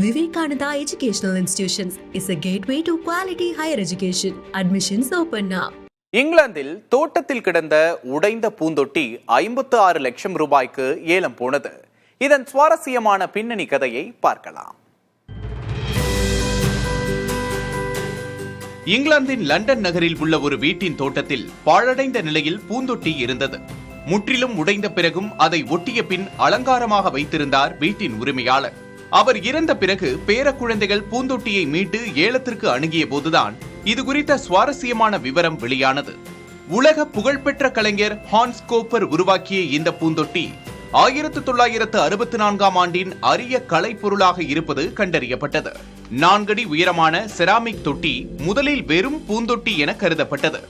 Vivekananda Educational Institutions is a gateway to quality higher education. Admissions open now. இங்கிலாந்தில் தோட்டத்தில் கிடந்த உடைந்த பூந்தொட்டி 56 லட்சம் ரூபாய்க்கு ஏலம் போனது. இதன் சுவாரஸ்யமான பின்னணி கதையை பார்க்கலாம். இங்கிலாந்தின் லண்டன் நகரில் உள்ள ஒரு வீட்டின் தோட்டத்தில் பாழடைந்த நிலையில் பூந்தொட்டி இருந்தது. முற்றிலும் உடைந்த பிறகும் அதை ஒட்டிய பின் அலங்காரமாக வைத்திருந்தார் வீட்டின் உரிமையாளர். அவர் இறந்த பிறகு பேரக்குழந்தைகள் பூந்தொட்டியை மீட்டு ஏலத்திற்கு அணுகிய போதுதான் இது குறித்த சுவாரஸ்யமான விவரம் வெளியானது. உலக புகழ்பெற்ற கலைஞர் ஹான்ஸ் கோப்பர் உருவாக்கிய இந்த பூந்தொட்டி 1964ஆம் ஆண்டின் அரிய கலைப்பொருளாக இருப்பது கண்டறியப்பட்டது. 4 அடி உயரமான செராமிக் தொட்டி முதலில் வெறும் பூந்தொட்டி என கருதப்பட்டது.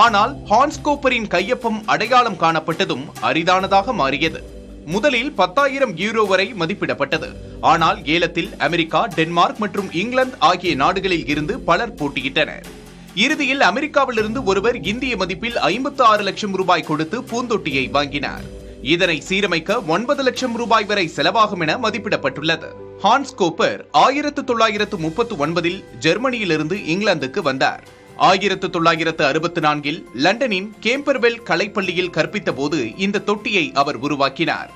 ஆனால் ஹான்ஸ் கோப்பரின் கையொப்பம் அடையாளம் காணப்பட்டதும் அரிதானதாக மாறியது. முதலில் 10,000 யூரோ வரை மதிப்பிடப்பட்டது. ஆனால் ஏலத்தில் அமெரிக்கா, டென்மார்க் மற்றும் இங்கிலாந்து ஆகிய நாடுகளில் இருந்து பலர் போட்டியிட்டனர். இறுதியில் அமெரிக்காவிலிருந்து ஒருவர் இந்திய மதிப்பில் 56 லட்சம் ரூபாய் கொடுத்து பூந்தொட்டியை வாங்கினார். இதனை சீரமைக்க 9 லட்சம் ரூபாய் வரை செலவாகும் என மதிப்பிடப்பட்டுள்ளது. ஹான்ஸ் கோப்பர் 1939இல் ஜெர்மனியிலிருந்து இங்கிலாந்துக்கு வந்தார். 1964இல் லண்டனின் கேம்பர்வெல் கலைப்பள்ளியில் கற்பித்த போது இந்த தொட்டியை அவர் உருவாக்கினார்.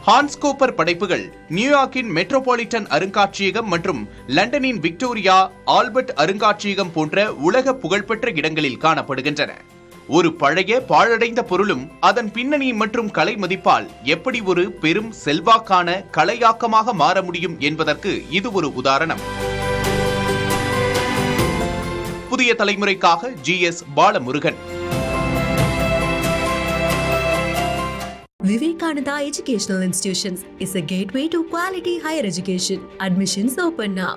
ஹான்ஸ் கோப்பர் படைப்புகள் நியூயார்க்கின் மெட்ரோபாலிட்டன் அருங்காட்சியகம் மற்றும் லண்டனின் விக்டோரியா ஆல்பர்ட் அருங்காட்சியகம் போன்ற உலக புகழ்பெற்ற இடங்களில் காணப்படுகின்றன. ஒரு பழைய பாழடைந்த பொருளும் அதன் பின்னணி மற்றும் கலை மதிப்பால் எப்படி ஒரு பெரும் செல்வாக்கான கலையாக்கமாக மாற முடியும் என்பதற்கு இது ஒரு உதாரணம். புதிய தலைமுறைக்காக GS Balamurugan. Vivekananda Educational Institutions is a gateway to quality higher education. Admissions open now.